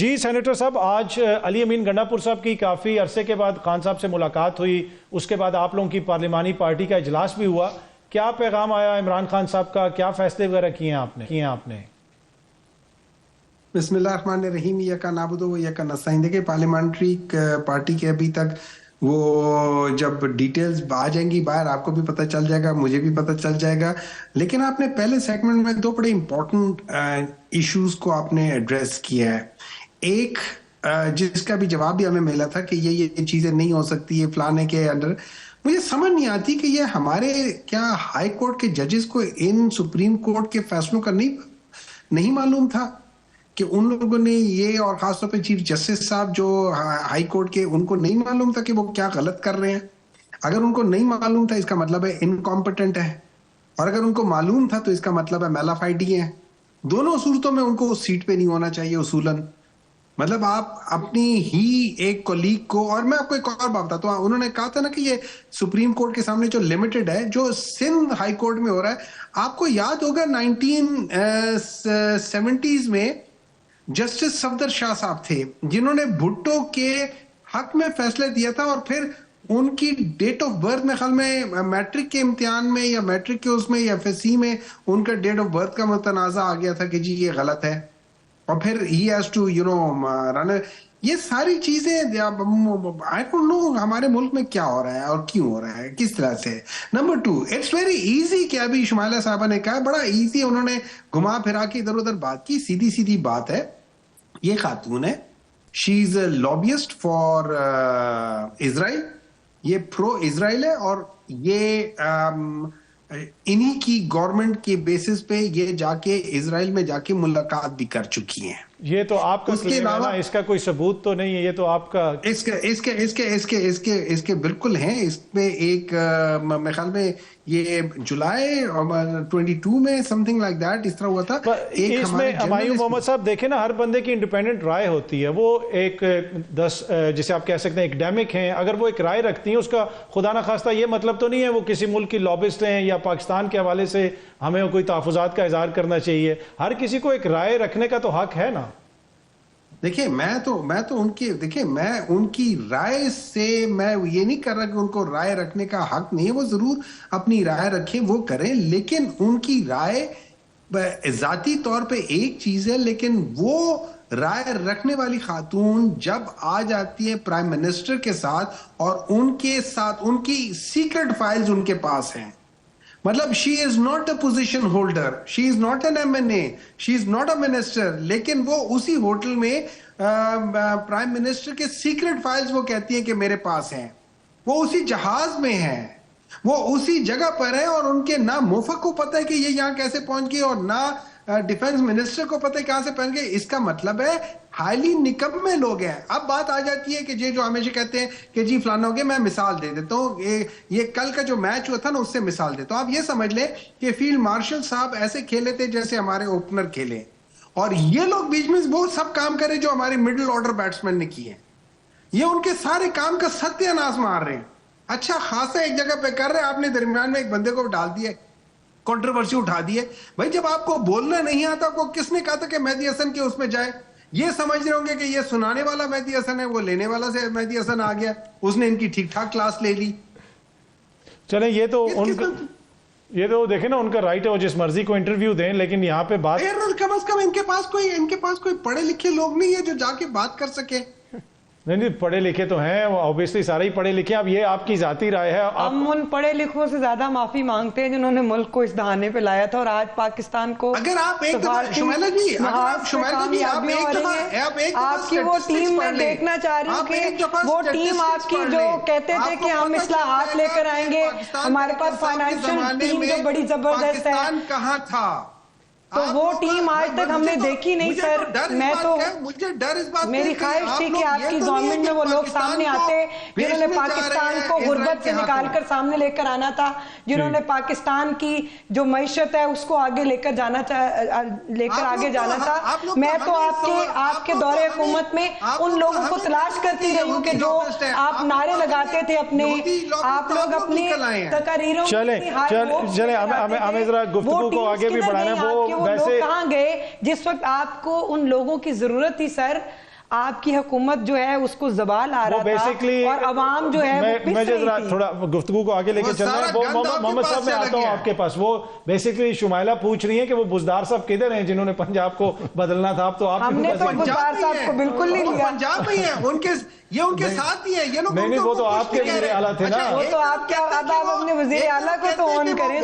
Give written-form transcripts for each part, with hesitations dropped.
جی senator صاحب، آج علی امین گنڈا پور صاحب کی کافی عرصے کے بعد خان صاحب سے ملاقات ہوئی، اس کے بعد آپ لوگوں کی پارلیمانی پارٹی کا اجلاس بھی ہوا. کیا پیغام آیا عمران خان صاحب کا؟ کیا فیصلے وغیرہ کیے آپ نے؟ بسم اللہ الرحمن الرحیم. یکا نعبد و یکا نستعین. دیکھیں پارلیمنٹری پارٹی کے ابھی تک وہ جب ڈیٹیلز آ جائیں گی باہر آپ کو بھی پتہ چل جائے گا، مجھے بھی پتہ چل جائے گا. لیکن آپ نے پہلے سیگمنٹ میں دو بڑے امپورٹنٹ ایشوز کو آپ نے ایڈریس کیا ہے. ایک جس کا بھی جواب بھی ہمیں ملا تھا کہ یہ چیزیں نہیں ہو سکتی، یہ فلانے کے انڈر. مجھے سمجھ نہیں آتی کہ یہ ہمارے کیا ہائی کورٹ کے ججز کو ان سپریم کورٹ کے فیصلوں کا نہیں معلوم تھا کہ ان لوگوں نے یہ، اور خاص طور پہ چیف جسٹس صاحب جو ہائی کورٹ کے، ان کو نہیں معلوم تھا کہ وہ کیا غلط کر رہے ہیں. اگر ان کو نہیں معلوم تھا اس کا مطلب ہے انکمپیٹنٹ ہے، اور اگر ان کو معلوم تھا تو اس کا مطلب ہے میلافائڈی ہے. دونوں صورتوں میں ان کو اس سیٹ پہ نہیں ہونا چاہیے اصولاً. مطلب آپ اپنی ہی ایک کولیگ کو، اور میں آپ کو ایک اور بات بتاتا ہوں، انہوں نے کہا تھا نا کہ یہ سپریم کورٹ کے سامنے جو لمیٹڈ ہے، جو سندھ ہائی کورٹ میں ہو رہا ہے. آپ کو یاد ہوگا 1970s میں جسٹس صفدر شاہ صاحب تھے جنہوں نے بھٹو کے حق میں فیصلے دیا تھا، اور پھر ان کی ڈیٹ آف برتھ میں خیال میں میٹرک کے امتحان میں یا میٹرک کے اس میں یا FSC میں ان کا ڈیٹ آف برتھ کا متنازع آ گیا تھا کہ جی یہ غلط ہے، اور پھر he has to run. یہ ساری چیزیں I don't know ہمارے ملک میں کیا ہو رہا ہے اور کیوں ہو رہا ہے، کس طرح سے. نمبر 2، اٹس ویری ایزی کہ ابھی شمائلہ صاحبہ نے کہا، بڑا ایزی، انہوں نے گھما پھرا کے ادھر ادھر بات کی. سیدھی بات ہے، یہ خاتون ہے، شی از اے لابیسٹ فار اسرائیل، یہ پرو اسرائیل ہے، اور یہ انہی کی گورنمنٹ کے بیسس پہ یہ جا کے اسرائیل میں جا کے ملاقات بھی کر چکی ہیں. یہ تو آپ کا کلیم ہے نا، اس کا کوئی ثبوت تو نہیں ہے، یہ تو آپ کا اس کے بالکل ہیں. اس میں ایک میرے خیال میں یہ جولائی 22 میں سم تھنگ لائک دیٹ اس طرح ہوا تھا. اس میں ہمایوں محمد صاحب دیکھیں نا، ہر بندے کی انڈیپینڈنٹ رائے ہوتی ہے. وہ ایک جسے آپ کہہ سکتے ہیں ایکڈیمک ہیں، اگر وہ ایک رائے رکھتی ہیں، اس کا خدا نخواستہ یہ مطلب تو نہیں ہے وہ کسی ملک کی لابسٹ ہیں یا پاکستان کے حوالے سے ہمیں کوئی تحفظات کا اظہار کرنا چاہیے. ہر کسی کو ایک رائے رکھنے کا تو حق ہے نا. دیکھیں میں تو ان کی رائے سے میں یہ نہیں کر رہا کہ ان کو رائے رکھنے کا حق نہیں ہے، وہ ضرور اپنی رائے رکھیں، وہ کریں، لیکن ان کی رائے ذاتی طور پہ ایک چیز ہے، لیکن وہ رائے رکھنے والی خاتون جب آ جاتی ہے پرائم منسٹر کے ساتھ، اور ان کے ساتھ ان کی سیکرٹ فائلز ان کے پاس ہیں، مطلب she is not a position holder, she is not an MNA, she is not a minister، لیکن وہ اسی ہوٹل میں پرائم منسٹر کے سیکرٹ فائلز وہ کہتی ہیں کہ میرے پاس ہیں. وہ اسی جہاز میں ہیں، وہ اسی جگہ پر ہے، اور ان کے نہ موفق کو پتہ ہے کہ یہ یہاں کیسے پہنچ گئی، اور نہ ڈیفنس منسٹر کو پتہ ہے کہاں سے پہنچ گئے. اس کا مطلب ہے ہائیلی نکمے لوگ ہیں. اب بات آ جاتی ہے کہ جو ہمیشہ کہتے ہیں کہ جی فلانا ہو گیا. میں مثال دے دیتا ہوں، یہ کل کا جو میچ ہوا تھا نا، اس سے مثال دیتا ہوں. آپ یہ سمجھ لیں کہ فیلڈ مارشل صاحب ایسے کھیلے تھے جیسے ہمارے اوپنر کھیلے، اور یہ لوگ بیچ میں وہ سب کام کرے جو ہمارے مڈل آرڈر بیٹسمین نے کیے. یہ ان کے سارے کام کا ستیہ ناش مار رہے ہیں. اچھا خاصا ایک جگہ پہ کر رہے ہیں، آپ نے درمیان میں ایک بندے کو ڈال دیا، کنٹروورسی اٹھا دی ہے. بھائی جب آپ کو بولنا نہیں آتا، کو کس نے کہا تھا کہ مہدی حسن کے اس میں جائے؟ یہ سمجھ رہے ہوں گے کہ یہ سنانے والا مہدی حسن ہے، وہ لینے والا سے مہدی حسن آ گیا، اس نے ان کی ٹھیک ٹھاک کلاس لے لی. چلیں یہ تو دیکھیں نا، ان کا رائٹ ہے، وہ جس مرضی کو انٹرویو دیں، لیکن یہاں پہ بات کم از کم ان کے پاس کوئی پڑھے لکھے لوگ نہیں ہے جو جا کے بات کر سکے. نہیں پڑھے لکھے تو ہیں، اوبیسلی سارے ہی پڑھے لکھے. اب یہ آپ کی ذاتی رائے ہے. ہم ان پڑھے لکھوں سے زیادہ معافی مانگتے ہیں جنہوں نے ملک کو اس دہانے پہ لایا تھا، اور آج پاکستان کو اگر آپ ایک دفعہ شمائلہ جی آپ کی وہ ٹیم میں دیکھنا چاہ رہی ہوں کہ وہ ٹیم آپ کی جو کہتے تھے کہ ہم اصلاحات لے کر آئیں گے، ہمارے پاس فائنینشل ٹیم جو بڑی زبردست ہے، کہاں تھا؟ تو وہ ٹیم آج تک ہم نے دیکھی نہیں. سر میں تو میری خواہش تھی کہ آپ کی گورنمنٹ میں وہ لوگ سامنے آتے جنہوں نے پاکستان کو غربت سے نکال کر سامنے لے کر آنا تھا، جنہوں نے پاکستان کی جو معیشت ہے اس کو آگے لے کر آگے جانا تھا. میں تو آپ کے دور حکومت میں ان لوگوں کو تلاش کرتی رہی ہوں کہ جو آپ نعرے لگاتے تھے اپنے، آپ لوگ اپنی تقریروں چلیں ہمیں ذرا گفتگو کو آگے بھی بڑھانا ہے. وہ لوگ کہاں گئے جس وقت آپ کو ان لوگوں کی ضرورت تھی؟ سر آپ کی حکومت جو ہے اس کو زوال آ رہا تھا اور عوام جو ہے وہ پس رہی تھی. تھوڑا گفتگو کو آگے لے کے چلنا ہے. محمد صاحب میں آتا ہوں آپ کے پاس. وہ بیسیکلی شمائلہ پوچھ رہی ہیں کہ وہ بزدار صاحب کدھر ہیں جنہوں نے پنجاب کو بدلنا تھا. تو آپ ہم نے تو بزدار صاحب کو بالکل نہیں لیا. پنجاب میں ہیں یہ ان کے ساتھ ہی ہے. یہ لوگ نہیں وہ تو آپ کے وزیر اعلیٰ تھے نا. وہ تو آپ کیا آپ اپنے وزیر اعلیٰ کو تو آن کریں.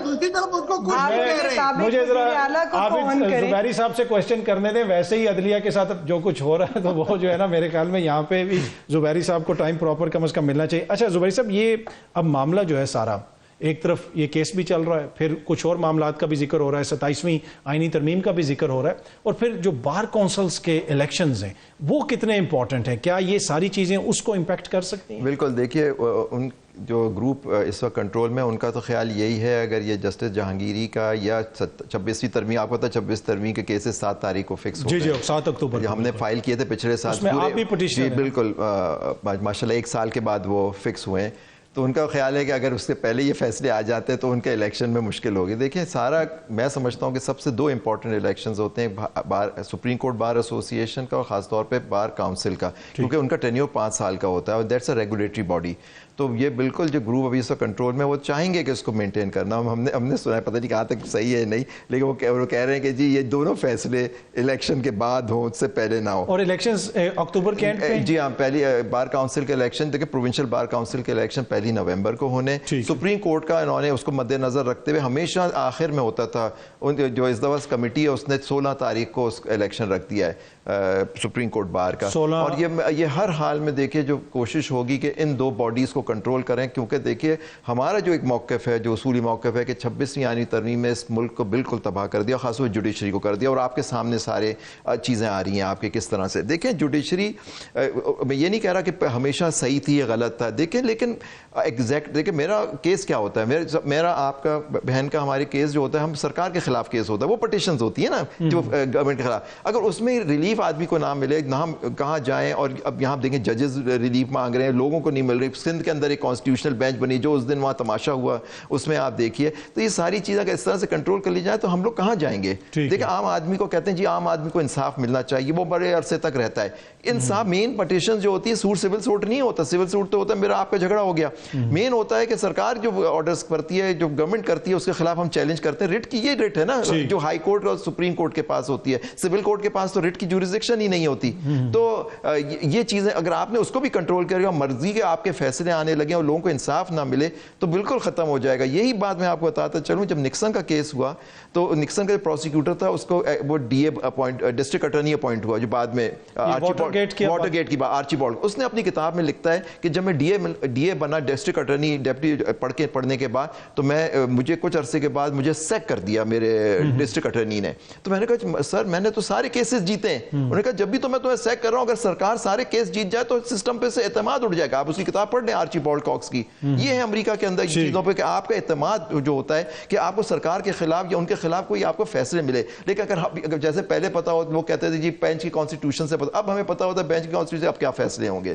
دوسری طرف ان کو کچھ مجھے ذرا آپ زبیری صاحب سے کوشچن کرنے دیں. ویسے ہی عدلیہ کے ساتھ جو کچھ ہو رہا ہے تو وہ جو ہے نا میرے خیال میں یہاں پہ بھی زبیری صاحب کو ٹائم پراپر کم از کم ملنا چاہیے. اچھا زبیری صاحب یہ اب معاملہ جو ہے سارا ایک طرف یہ کیس بھی چل رہا ہے, پھر کچھ اور معاملات کا بھی ذکر ہو رہا ہے, 27ویں آئینی ترمیم کا بھی ذکر ہو رہا ہے, اور پھر جو بار کونسلز کے الیکشنز ہیں وہ کتنے امپورٹنٹ ہیں. کیا یہ ساری چیزیں اس کو امپیکٹ کر سکتی ہیں؟ بالکل. دیکھیے ان جو گروپ اس وقت کنٹرول میں ان کا تو خیال یہی ہے اگر یہ جسٹس جہانگیری کا یا 26ویں ترمیم, آپ کو پتہ 26 ترمیم کے کیسز 7 تاریخ کو فکس ہو گئے. جی 7 اکتوبر ہم نے فائل کیے تھے پچھلے سال. اس میں آپ بھی پٹیشن. جی بالکل ماشاءاللہ 1 سال کے بعد وہ فکس ہوئے ہیں. تو ان کا خیال ہے کہ اگر اس سے پہلے یہ فیصلے آ جاتے ہیں تو ان کے الیکشن میں مشکل ہوگی. دیکھیں سارا میں سمجھتا ہوں کہ سب سے 2 امپورٹنٹ الیکشنز ہوتے ہیں سپریم کورٹ بار ایسوسیشن کا اور خاص طور پہ بار کاؤنسل کا, کیونکہ ان کا ٹینیور 5 سال کا ہوتا ہے اور دیٹس اے ریگولیٹری باڈی. تو یہ بالکل جو گروپ ابھی اس کا کنٹرول میں وہ چاہیں گے کہ اس کو مینٹین کرنا. ہم نے سنا ہے, پتہ نہیں کہاں تک صحیح ہے نہیں, لیکن وہ کہہ رہے ہیں کہ جی یہ دونوں فیصلے الیکشن کے بعد ہوں, اس سے پہلے نہ ہو. اور الیکشنز اکتوبر کے اینڈ پہ. جی ہاں, پہلی بار کاؤنسل کے الیکشن دیکھیں پروونشل بار کاؤنسل کے الیکشن 1 نومبر کو ہونے. سپریم کورٹ کا انہوں نے اس کو مد نظر رکھتے ہوئے ہمیشہ آخر میں ہوتا تھا. جو ازدواج کمیٹی ہے اس نے 16 تاریخ کو اس الیکشن رکھ دیا ہے سپریم کورٹ بار کا. اور یہ ہر حال میں دیکھیں جو کوشش ہوگی کہ ان 2 باڈیز کو کنٹرول کریں, کیونکہ دیکھیے ہمارا جو ایک موقف ہے, جو اصولی موقف ہے کہ 26ویں آئینی ترمیم میں اس ملک کو بالکل تباہ کر دیا, خاص طور پہ جوڈیشری کو کر دیا. اور آپ کے سامنے سارے چیزیں آ رہی ہیں آپ کے کس طرح سے. دیکھیں جوڈیشری, میں یہ نہیں کہہ رہا کہ ہمیشہ صحیح تھی یا غلط تھا, دیکھیں لیکن ایگزیکٹ دیکھیں میرا کیس کیا ہوتا ہے, میرا آپ کا بہن کا ہمارے کیس جو ہوتا ہے, ہم سرکار کے خلاف کیس ہوتا ہے, وہ پٹیشنز ہوتی ہیں نا جو گورنمنٹ کے خلاف. اگر اس میں ریلیف آدمی کو نہ ملے, نہ ہم کہاں جائیں. اور اب یہاں دیکھیں ججز ریلیف مانگ رہے ہیں, لوگوں کو نہیں مل رہی. سندھ کے اندر ایک کانسٹیٹیوشنل بینچ بنی جو اس دن وہاں تماشا ہوا, اس میں آپ دیکھیے. تو یہ ساری چیزیں اگر اس طرح سے کنٹرول کر لی جائیں تو ہم لوگ کہاں جائیں گے. دیکھیں عام آدمی کو کہتے ہیں جی عام آدمی کو انصاف ملنا چاہیے, وہ بڑے عرصے تک رہتا ہے انصاف. مین پٹیشن جو ہوتی ہے سوٹ سول سوٹ نہیں ہوتا. سول سوٹ تو ہوتا ہے میرا آپ کا جھگڑا ہو گیا. مین ہوتا ہے کہ سرکار جو آرڈرز کرتی ہے, جو گورنمنٹ کرتی ہے, اس کے خلاف ہم چیلنج کرتے ہیں. ریٹ کی یہ ریٹ ہے نا جو ہائی کورٹ اور سپریم کورٹ کے پاس ہوتی ہے. سول کورٹ کے پاس تو ریٹ کی جوریسڈکشن ہی نہیں ہوتی. تو یہ چیزیں اگر آپ نے اس کو بھی کنٹرول کرے گا, مرضی کے آپ کے فیصلے آنے لگے اور لوگوں کو انصاف نہ ملے تو بالکل ختم ہو جائے گا. یہی بات میں آپ کو بتاتا چلوں, جب نکسن کا کیس ہوا تو نکسن کا جو پروسیکیوٹر تھا اس کو وہ ڈسٹرکٹ اٹارنی اپوائنٹ ہوا, جو بعد میں واٹر گیٹ کی آرچیبالڈ, اس نے اپنی کتاب میں لکھتا ہے کہ جب میں ڈی اے بنا ڈسٹرکٹ اٹارنی ڈیپٹی پڑھنے کے بعد تو مجھے کچھ عرصے کے بعد مجھے سیک کر دیا میرے ڈسٹرکٹ اٹارنی نے. تو میں نے کہا سر میں نے تو سارے کیسز جیتے ہیں. انہوں نے کہا جب بھی تو میں تمہیں سیک کر رہا ہوں, اگر سرکار سارے کیس جیت جائے تو سسٹم پہ سے اعتماد اٹھ جائے گا. آپ اس کی کتاب پڑھ لیں آرچیبالڈ کاکس کی. یہ ہے امریکہ کے اندر چیزوں پہ کہ آپ کا اعتماد جو ہوتا ہے کہ آپ کو سرکار کے خلاف یا ان کے خلاف کوئی آپ کو فیصلے ملے. لیکن اگر جیسے پہلے پتا ہو, وہ کہتے تھے جی بینچ کی کانسٹیٹیوشن سے پتا, اب ہمیں پتا ہوتا ہے بینچ کی کانسٹیٹیوشن سے اب کیا فیصلے ہوں گے.